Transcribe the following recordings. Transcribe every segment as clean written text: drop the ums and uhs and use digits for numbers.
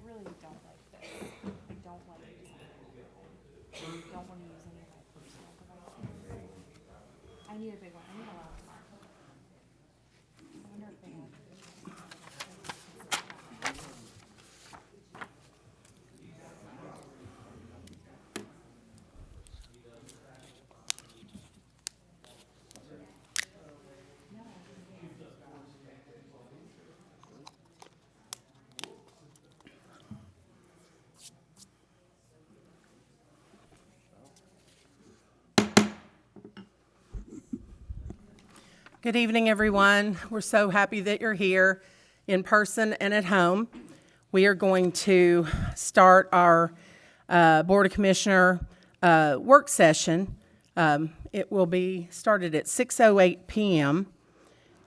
really don't like this. I don't like using it. I don't want to use any of my personal devices. I need a big one. I need a laptop. I wonder if they have. Good evening, everyone. We're so happy that you're here in person and at home. We are going to start our Board of Commissioner work session. It will be started at 6:08 p.m.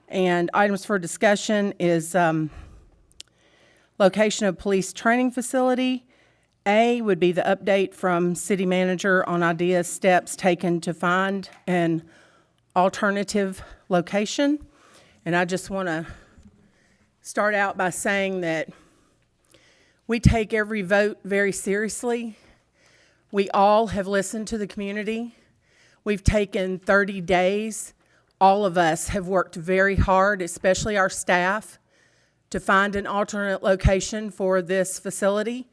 And items for discussion is location of police training facility. A would be the update from city manager on ideas, steps taken to find an alternative location. And I just want to start out by saying that we take every vote very seriously. We all have listened to the community. We've taken 30 days. All of us have worked very hard, especially our staff, to find an alternate location for this facility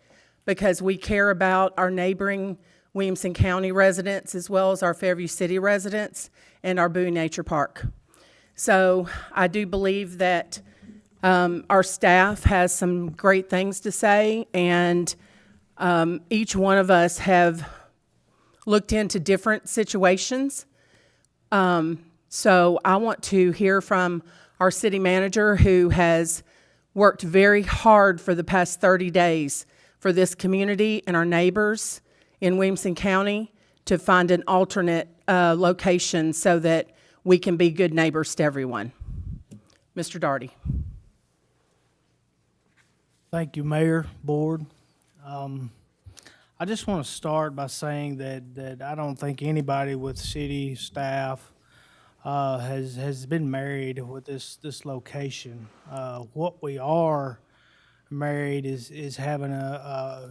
because we care about our neighboring Williamson County residents as well as our Fairview City residents and our Bowie Nature Park. So I do believe that our staff has some great things to say, and each one of us have looked into different situations. So I want to hear from our city manager, who has worked very hard for the past 30 days for this community and our neighbors in Williamson County to find an alternate location so that we can be good neighbors to everyone. Mr. Daugherty. Thank you, Mayor, Board. I just want to start by saying that I don't think anybody with city staff has been married with this location. What we are married is having a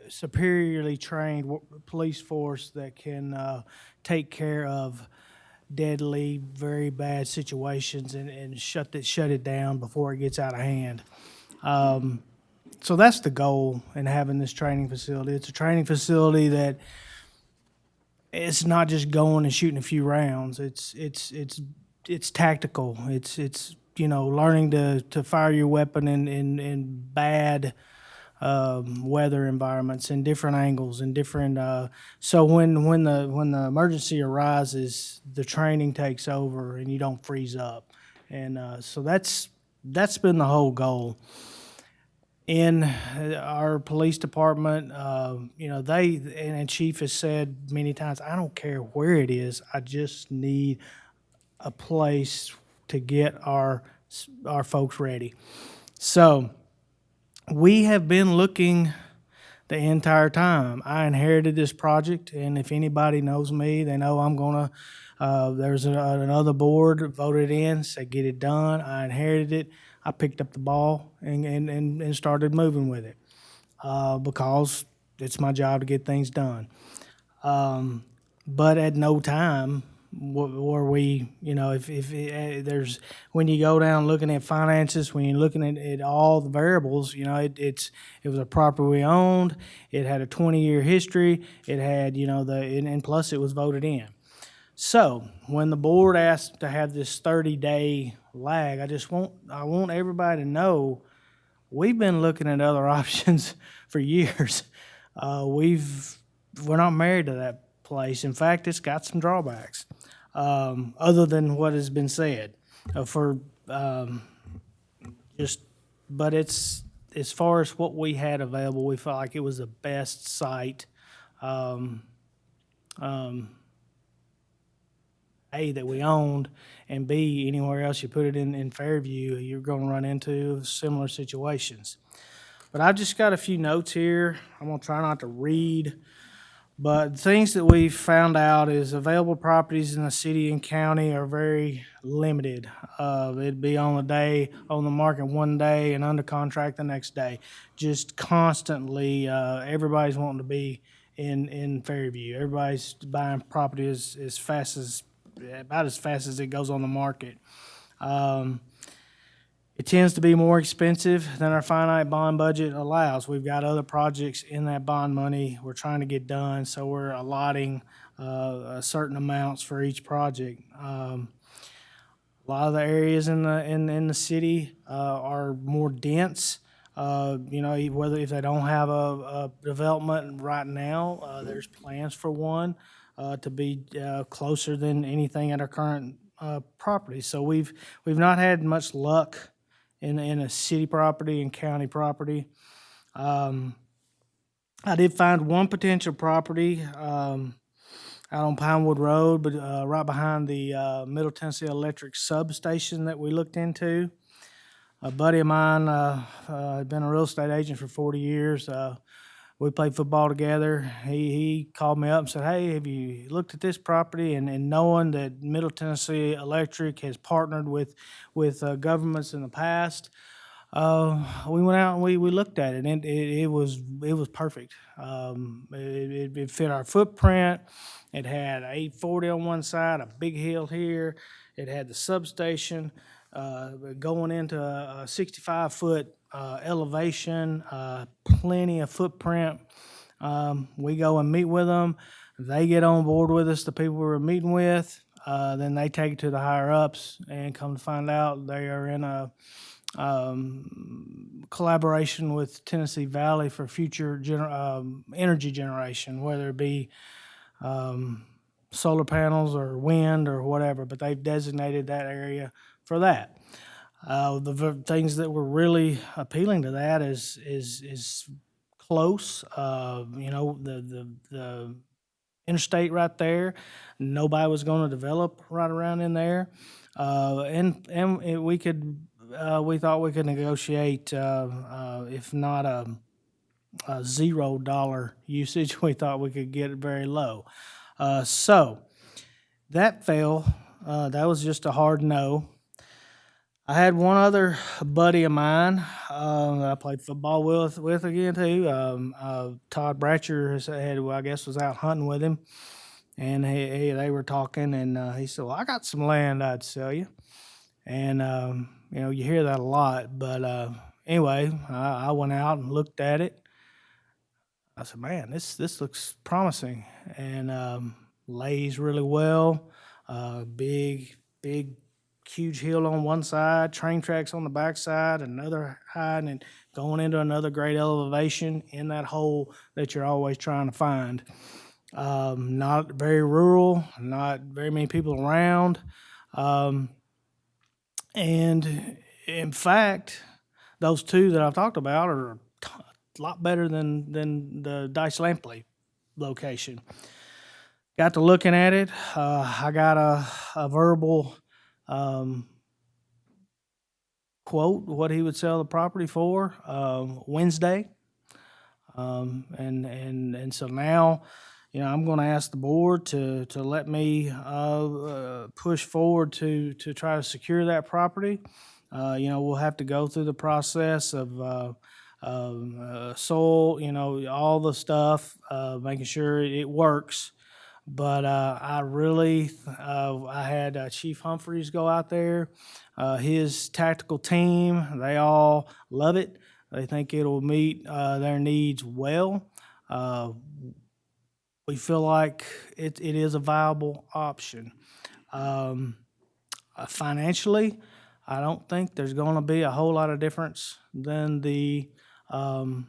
superiorly trained police force that can take care of deadly, very bad situations and shut it down before it gets out of hand. So that's the goal in having this training facility. It's a training facility that it's not just going and shooting a few rounds. It's tactical. It's learning to fire your weapon in bad weather environments in different angles and different. So when the emergency arises, the training takes over and you don't freeze up. And so that's been the whole goal. In our police department, and Chief has said many times, I don't care where it is, I just need a place to get our folks ready. So we have been looking the entire time. I inherited this project, and if anybody knows me, they know I'm gonna. There's another board that voted in, said get it done. I inherited it. I picked up the ball and started moving with it because it's my job to get things done. But at no time were we, there's, when you go down looking at finances, when you're looking at all the variables, it was a property we owned. It had a 20-year history. It had, and plus it was voted in. So when the board asked to have this 30-day lag, I want everybody to know we've been looking at other options for years. We're not married to that place. In fact, it's got some drawbacks, other than what has been said. But it's, as far as what we had available, we felt like it was the best site. A, that we owned, and B, anywhere else you put it in Fairview, you're going to run into similar situations. But I've just got a few notes here. I'm going to try not to read But things that we found out is available properties in the city and county are very limited. It'd be on the market one day and under contract the next day. Just constantly, everybody's wanting to be in Fairview. Everybody's buying property about as fast as it goes on the market. It tends to be more expensive than our finite bond budget allows. We've got other projects in that bond money we're trying to get done, so we're allotting certain amounts for each project. A lot of the areas in the city are more dense. Whether if they don't have a development right now, there's plans for one to be closer than anything at our current property. So we've not had much luck in a city property and county property. I did find one potential property out on Pinewood Road, but right behind the Middle Tennessee Electric substation that we looked into. A buddy of mine had been a real estate agent for 40 years. We played football together. He called me up and said, "Hey, have you looked at this property?" And knowing that Middle Tennessee Electric has partnered with governments in the past, we went out and we looked at it, and it was perfect. It fit our footprint. It had 840 on one side, a big hill here. It had the substation going into a 65-foot elevation, plenty of footprint. We go and meet with them. They get on board with us, the people we were meeting with. Then they take it to the higher-ups, and come to find out they are in a collaboration with Tennessee Valley for future energy generation, whether it be solar panels or wind or whatever, but they've designated that area for that. The things that were really appealing to that is close. The interstate right there. Nobody was going to develop right around in there, we thought we could negotiate, if not a $0 usage, we thought we could get it very low. So that fell. That was just a hard no. I had one other buddy of mine that I played football with again too. Todd Bratcher was out hunting with him, and they were talking, and he said, "Well, I got some land I'd sell you," and you hear that a lot, but anyway, I went out and looked at it. I said, "Man, this looks promising," and lays really well. Big, huge hill on one side, train tracks on the back side, another high, and going into another great elevation in that hole that you're always trying to find. Not very rural, not very many people around. And in fact, those two that I've talked about are a lot better than the Dice Lampley location. Got to looking at it. I got a verbal quote what he would sell the property for Wednesday, and so now, I'm going to ask the board to let me push forward to try to secure that property. We'll have to go through the process of soil, all the stuff, making sure it works. But I had Chief Humphreys go out there, his tactical team. They all love it. They think it'll meet their needs well. We feel like it is a viable option. Financially, I don't think there's going to be a whole lot of difference than the Dice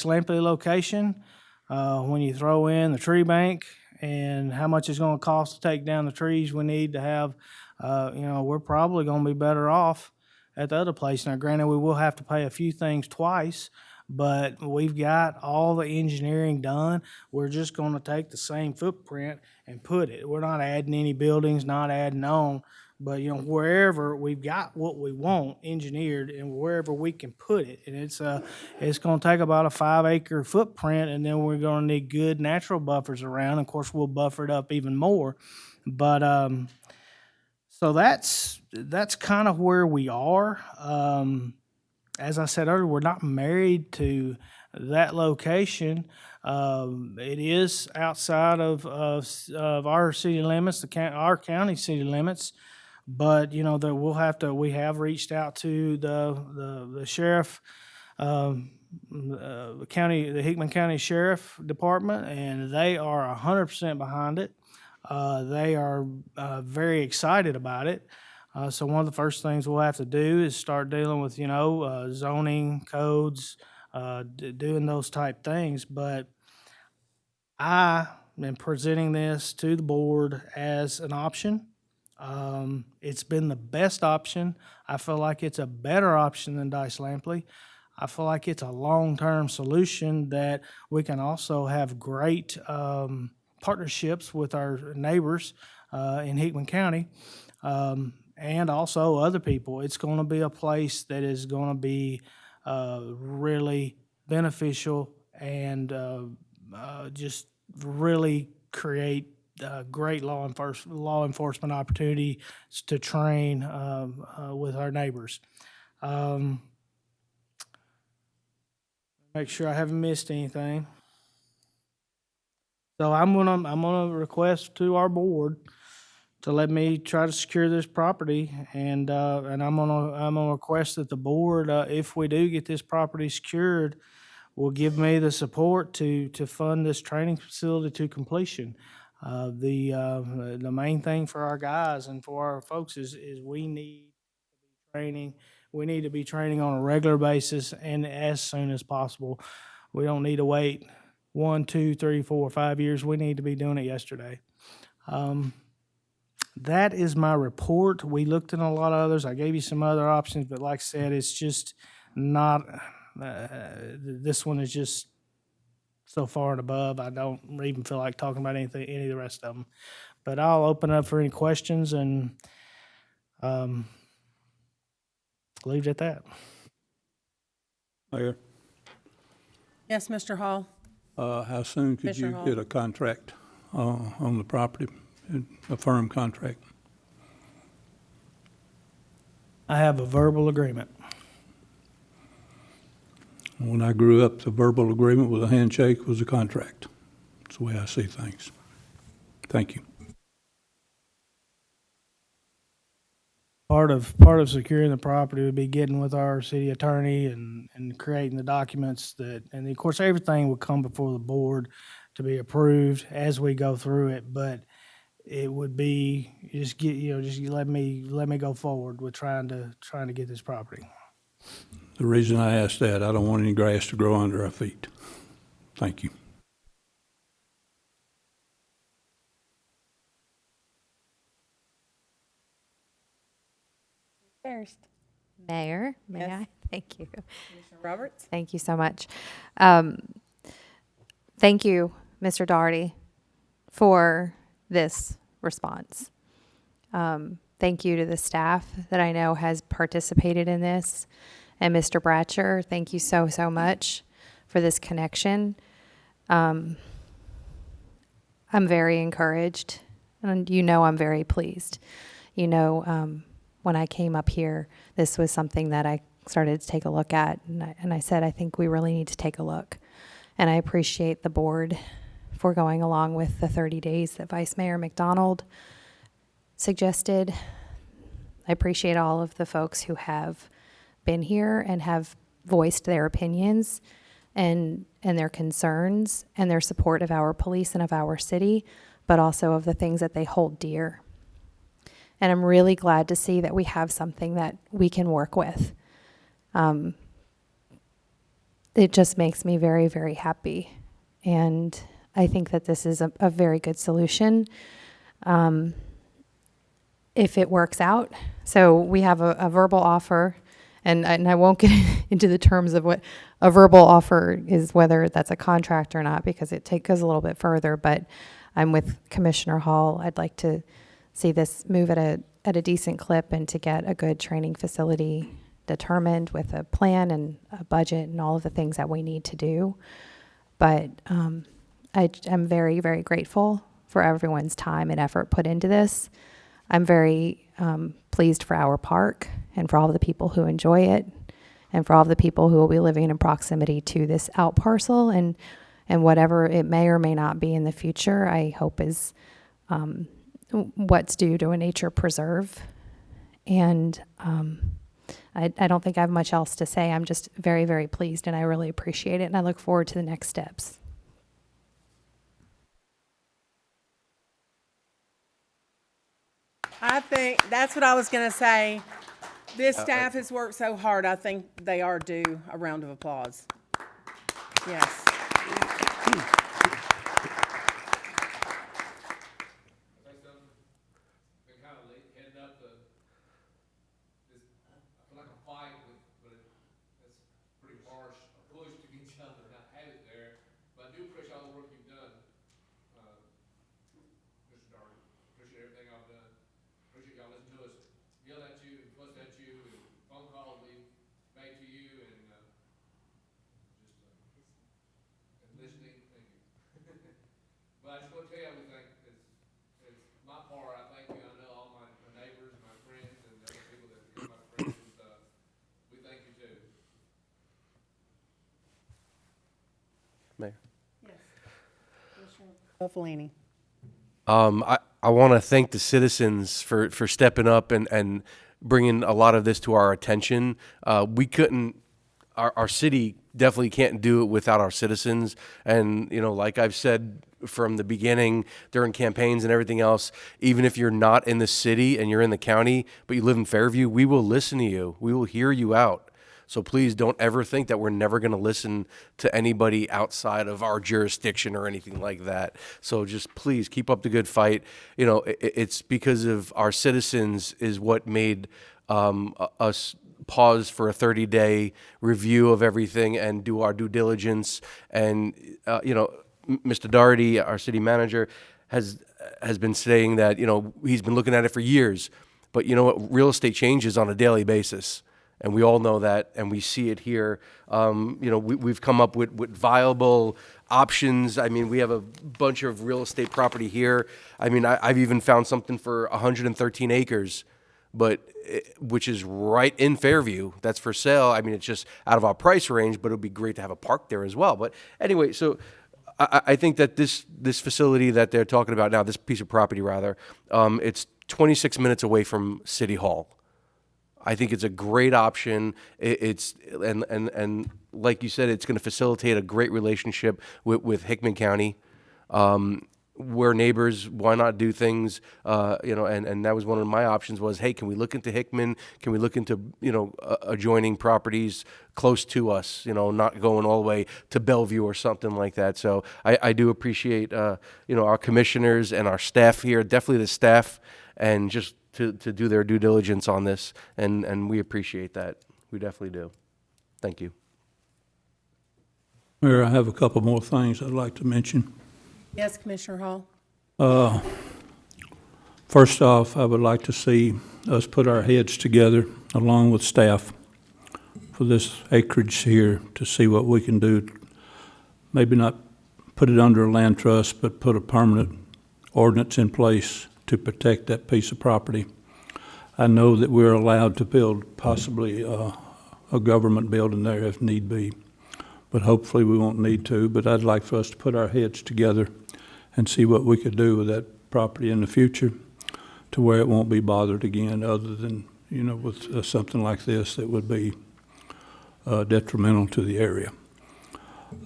Lampley location. When you throw in the tree bank and how much it's going to cost to take down the trees we need to have, we're probably going to be better off at the other place. Now, granted, we will have to pay a few things twice, but we've got all the engineering done. We're just going to take the same footprint and put it. We're not adding any buildings, not adding on. But, you know, wherever we've got what we want engineered and wherever we can put it, and it's going to take about a 5-acre footprint, and then we're going to need good natural buffers around. Of course, we'll buffer it up even more. But, so that's kind of where we are. As I said earlier, we're not married to that location. It is outside of our city limits, our county city limits. But, you know, that we have reached out to the sheriff, the Hickman County Sheriff Department, and they are 100% behind it. They are very excited about it. So one of the first things we'll have to do is start dealing with, you know, zoning codes, doing those type things. But I am presenting this to the board as an option. It's been the best option. I feel like it's a better option than Dice Lampley. I feel like it's a long-term solution that we can also have great partnerships with our neighbors in Hickman County and also other people. It's going to be a place that is going to be really beneficial and just really create great law enforcement opportunity to train with our neighbors. Make sure I haven't missed anything. So I'm gonna request to our board to let me try to secure this property, and I'm gonna request that the board, if we do get this property secured, will give me the support to fund this training facility to completion. The main thing for our guys and for our folks is we need training. We need to be training on a regular basis and as soon as possible. We don't need to wait 1, 2, 3, 4, 5 years. We need to be doing it yesterday. That is my report. We looked at a lot of others. I gave you some other options, but like I said, it's just not, this one is just so far and above. I don't even feel like talking about any of the rest of them. But I'll open up for any questions and leave it at that. Mayor, Yes, Mr. Hall? how soon could Commissioner you Hall. get a contract on the property, a firm contract? I have a verbal agreement. When I grew up, the verbal agreement with a handshake was a contract. That's the way I see things. Thank you. Part of securing the property would be getting with our city attorney and creating the documents that, and of course, everything would come before the board to be approved as we go through it. But it would be, just let me go forward with trying to get this property. The reason I asked that, I don't want any grass to grow under our feet. Thank you. First. Mayor, may Yes. I? Thank you. Commissioner Roberts? Thank you so much. Thank you, Mr. Doherty, for this response. Thank you to the staff that I know has participated in this. And Mr. Bratcher, thank you so, so much for this connection. I'm very encouraged, and you know I'm very pleased. You know, when I came up here, this was something that I started to take a look at, and I said, I think we really need to take a look. And I appreciate the board for going along with the 30 days that Vice Mayor McDonald suggested. I appreciate all of the folks who have been here and have voiced their opinions and their concerns and their support of our police and of our city, but also of the things that they hold dear. And I'm really glad to see that we have something that we can work with. It just makes me very, very happy. And I think that this is a very good solution if it works out. So we have a verbal offer, and I won't get into the terms of what a verbal offer is, whether that's a contract or not, because it goes a little bit further. But I'm with Commissioner Hall. I'd like to see this move at a decent clip and to get a good training facility determined with a plan and a budget and all of the things that we need to do. But I'm very, very grateful for everyone's time and effort put into this. I'm very pleased for our park and for all of the people who enjoy it and for all of the people who will be living in proximity to this out parcel and whatever it may or may not be in the future, I hope is what's due to a nature preserve. And I don't think I have much else to say. I'm just very, very pleased, and I really appreciate it, and I look forward to the next steps. I think, that's what I was going to say. This staff has worked so hard, I think they are due a round of applause. Yes. Been kind of heading up this, I feel like a fight with, but it's pretty harsh, a push to get each other, not have it there. But I do appreciate all the work you've done, Mr. Darby. Appreciate everything I've done. Appreciate y'all listening to us, yell at you and fuss at you, and phone calls we made to you, and and listening. Thank you. But I just want to tell you everything. It's my part. I thank you. I know all my neighbors, my friends, and the other people that become my friends and stuff. We thank you too. Mayor. Buffalini. I want to thank the citizens for stepping up and bringing a lot of this to our attention. We couldn't, our city definitely can't do it without our citizens. And, you know, like I've said from the beginning during campaigns and everything else, even if you're not in the city and you're in the county, but you live in Fairview, we will listen to you. We will hear you out. So please don't ever think that we're never going to listen to anybody outside of our jurisdiction or anything like that. So just please keep up the good fight. You know, it's because of our citizens is what made us pause for a 30-day review of everything and do our due diligence. And, you know, Mr. Doherty, our city manager, has been saying that, you know, he's been looking at it for years. But you know what? Real estate changes on a daily basis. And we all know that, and we see it here. You know, we've come up with viable options. I mean, we have a bunch of real estate property here. I mean, I've even found something for 113 acres, but which is right in Fairview. That's for sale. I mean, it's just out of our price range, but it would be great to have a park there as well. But anyway, so I think that this facility that they're talking about now, this piece of property rather, it's 26 minutes away from City Hall. I think it's a great option. And like you said, it's going to facilitate a great relationship with Hickman County. We're neighbors. Why not do things? You know, and that was one of my options was, hey, can we look into Hickman? Can we look into, you know, adjoining properties close to us? You know, not going all the way to Bellevue or something like that. So I do appreciate, you know, our commissioners and our staff here, definitely the staff, and just to do their due diligence on this, and we appreciate that. We definitely do. Thank you. Mayor, I have a couple more things I'd like to mention. Yes, Commissioner Hall? First off, I would like to see us put our heads together along with staff for this acreage here to see what we can do. Maybe not put it under a land trust, but put a permanent ordinance in place to protect that piece of property. I know that we're allowed to build possibly a government building there if need be, but hopefully we won't need to. But I'd like for us to put our heads together and see what we could do with that property in the future to where it won't be bothered again, other than, you know, with something like this that would be detrimental to the area.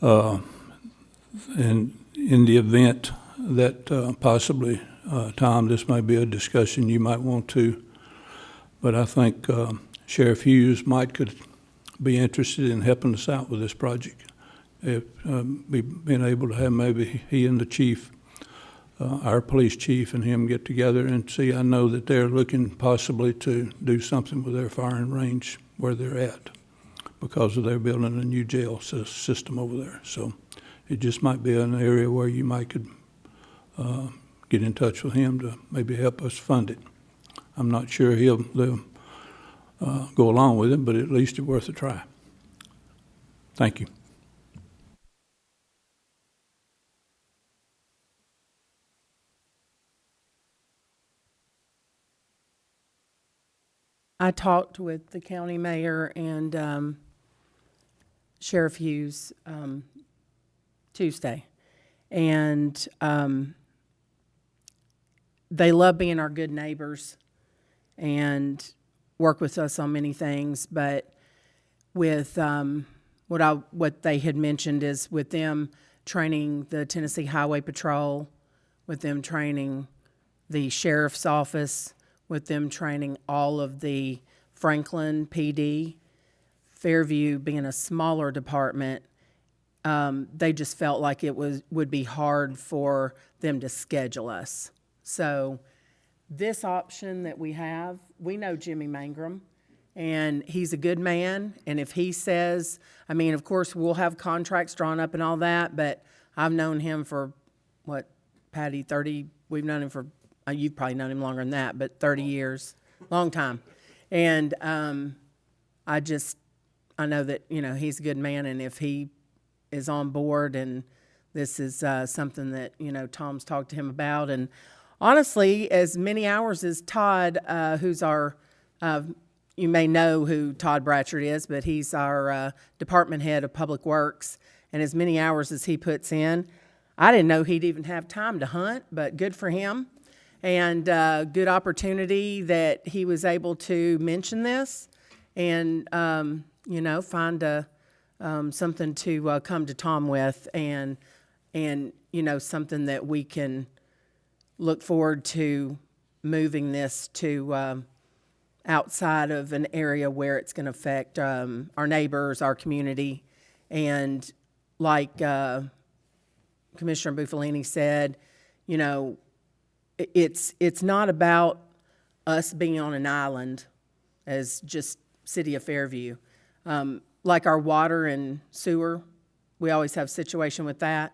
And in the event that possibly, Tom, this may be a discussion you might want to, but I think Sheriff Hughes could be interested in helping us out with this project. If being able to have maybe he and the chief, our police chief and him get together and see. I know that they're looking possibly to do something with their firing range where they're at because of their building a new jail system over there. So it just might be an area where you might could get in touch with him to maybe help us fund it. I'm not sure they'll go along with it, but at least it's worth a try. Thank you. I talked with the county mayor and Sheriff Hughes Tuesday, and they love being our good neighbors and work with us on many things. But with what they had mentioned is with them training the Tennessee Highway Patrol, with them training the sheriff's office, with them training all of the Franklin PD, Fairview being a smaller department, they just felt like it would be hard for them to schedule us. So this option that we have, we know Jimmy Mangrum, and he's a good man. And if he says, I mean, of course, we'll have contracts drawn up and all that, but I've known him for, what, Patty, 30, we've known him for, you've probably known him longer than that, but 30 years, long time. And I know that, you know, he's a good man, and if he is on board, and this is something that, you know, Tom's talked to him about. And honestly, as many hours as Todd, who's our, you may know who Todd Bratchard is, but he's our department head of Public Works, and as many hours as he puts in, I didn't know he'd even have time to hunt, but good for him. And good opportunity that he was able to mention this and, you know, find something to come to Tom with, and, you know, something that we can look forward to moving this to outside of an area where it's going to affect our neighbors, our community. And like Commissioner Buffalini said, you know, it's not about us being on an island as just City of Fairview. Like our water and sewer, we always have a situation with that.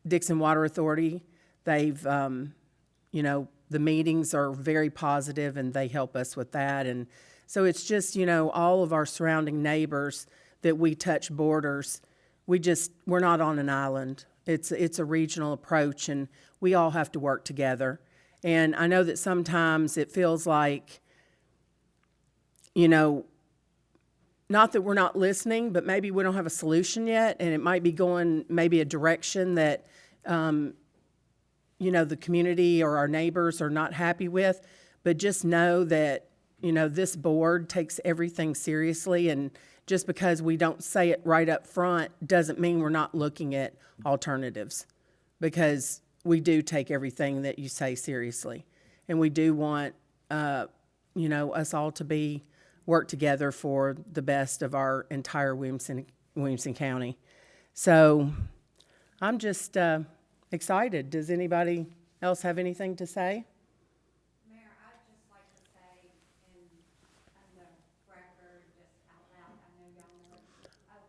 Dixon Water Authority, they've, you know, the meetings are very positive and they help us with that. And so it's just, you know, all of our surrounding neighbors that we touch borders, we're not on an island. It's a regional approach, and we all have to work together. And I know that sometimes it feels like, you know, not that we're not listening, but maybe we don't have a solution yet, and it might be going maybe a direction that, you know, the community or our neighbors are not happy with. But just know that, you know, this board takes everything seriously, and just because we don't say it right up front doesn't mean we're not looking at alternatives, because we do take everything that you say seriously, and we do want, you know, us all to work together for the best of our entire Williamson County. So I'm just excited. Does anybody else have anything to say? Mayor, I'd just like to say on the record, just out loud, I know y'all know, I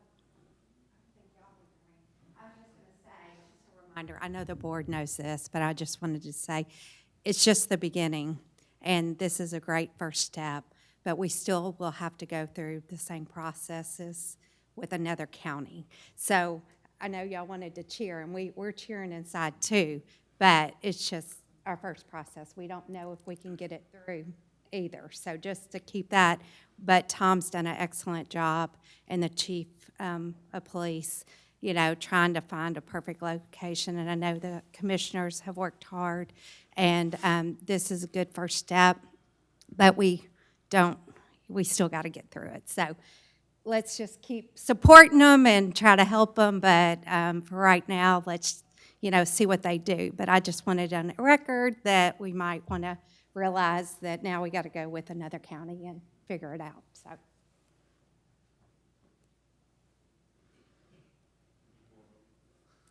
think y'all would agree. I was just gonna say, just a reminder, I know the board knows this, but I just wanted to say, it's just the beginning, and this is a great first step, but we still will have to go through the same processes with another county. So I know y'all wanted to cheer, and we're cheering inside too, but it's just our first process. We don't know if we can get it through either. So just to keep that, but Tom's done an excellent job, and the chief of police, you know, trying to find a perfect location. And I know the commissioners have worked hard, and this is a good first step, but we still got to get through it. So let's just keep supporting them and try to help them. But for right now, let's, you know, see what they do. But I just wanted on the record that we might want to realize that now we got to go with another county and figure it out. So.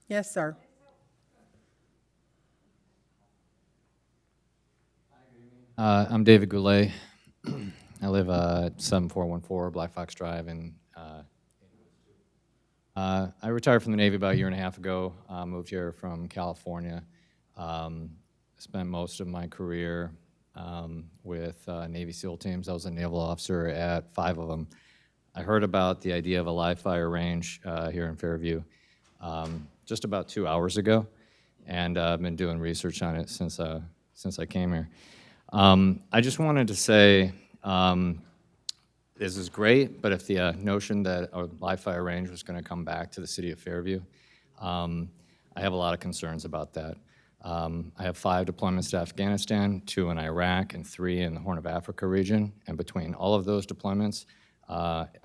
Yes, sir. I'm David Goulet. I live at 7414 Black Fox Drive, and I retired from the Navy about a year and a half ago. Moved here from California. Spent most of my career with Navy SEAL teams. I was a naval officer at 5 of them. I heard about the idea of a live fire range here in Fairview just about 2 hours ago, and I've been doing research on it since I came here. I just wanted to say, this is great, but if the notion that a live fire range was going to come back to the city of Fairview, I have a lot of concerns about that. I have 5 deployments to Afghanistan, 2 in Iraq, and 3 in the Horn of Africa region. And between all of those deployments,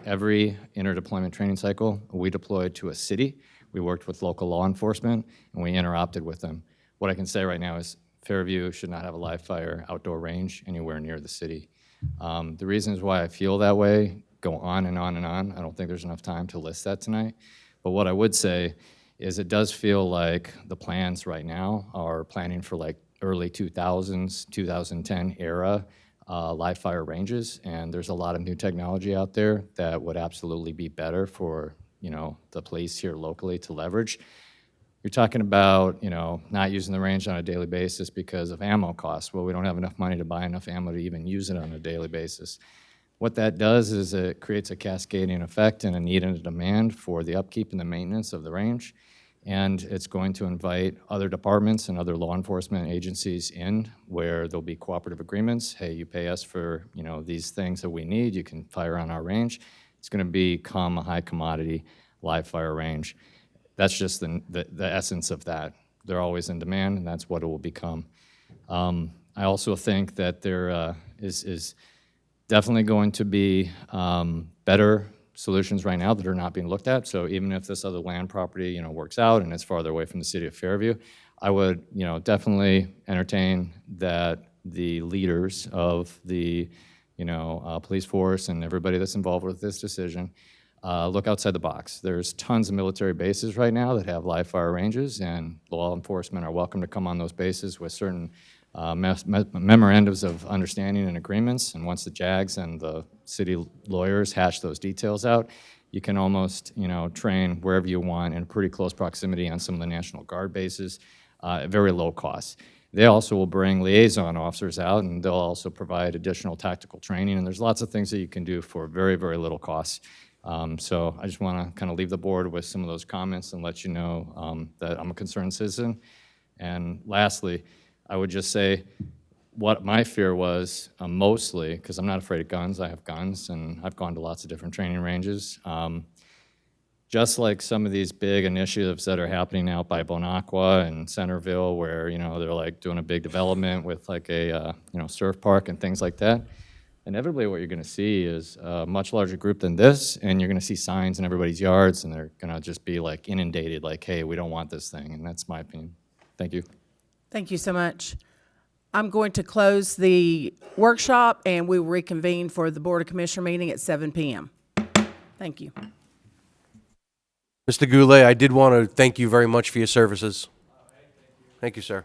every inter-deployment training cycle, we deployed to a city. We worked with local law enforcement, and we interopted with them. What I can say right now is Fairview should not have a live fire outdoor range anywhere near the city. The reasons why I feel that way go on and on and on. I don't think there's enough time to list that tonight. But what I would say is it does feel like the plans right now are planning for like early 2000s, 2010 era live fire ranges, and there's a lot of new technology out there that would absolutely be better for, you know, the police here locally to leverage. You're talking about, you know, not using the range on a daily basis because of ammo costs. Well, we don't have enough money to buy enough ammo to even use it on a daily basis. What that does is it creates a cascading effect and a need and a demand for the upkeep and the maintenance of the range. And it's going to invite other departments and other law enforcement agencies in where there'll be cooperative agreements. Hey, you pay us for, you know, these things that we need. You can fire on our range. It's going to become a high commodity live fire range. That's just the essence of that. They're always in demand, and that's what it will become. I also think that there is definitely going to be better solutions right now that are not being looked at. So even if this other land property, you know, works out and it's farther away from the city of Fairview, I would, you know, definitely entertain that the leaders of the, you know, police force and everybody that's involved with this decision look outside the box. There's tons of military bases right now that have live fire ranges, and law enforcement are welcome to come on those bases with certain memorandums of understanding and agreements. And once the JAGs and the city lawyers hash those details out, you can almost, you know, train wherever you want in pretty close proximity on some of the National Guard bases at very low cost. They also will bring liaison officers out, and they'll also provide additional tactical training. And there's lots of things that you can do for very, very little cost. So I just want to kind of leave the board with some of those comments and let you know that I'm a concerned citizen. And lastly, I would just say what my fear was mostly, because I'm not afraid of guns, I have guns, and I've gone to lots of different training ranges. Just like some of these big initiatives that are happening out by Bonacqua and Centerville, where, you know, they're like doing a big development with like a you know, surf park and things like that. Inevitably, what you're going to see is a much larger group than this, and you're going to see signs in everybody's yards, and they're going to just be like inundated, like, hey, we don't want this thing, and that's my opinion. Thank you. Thank you so much. I'm going to close the workshop, and we will reconvene for the Board of Commissioner meeting at 7 p.m. Thank you. Mr. Goulet, I did want to thank you very much for your services. Thank you, sir.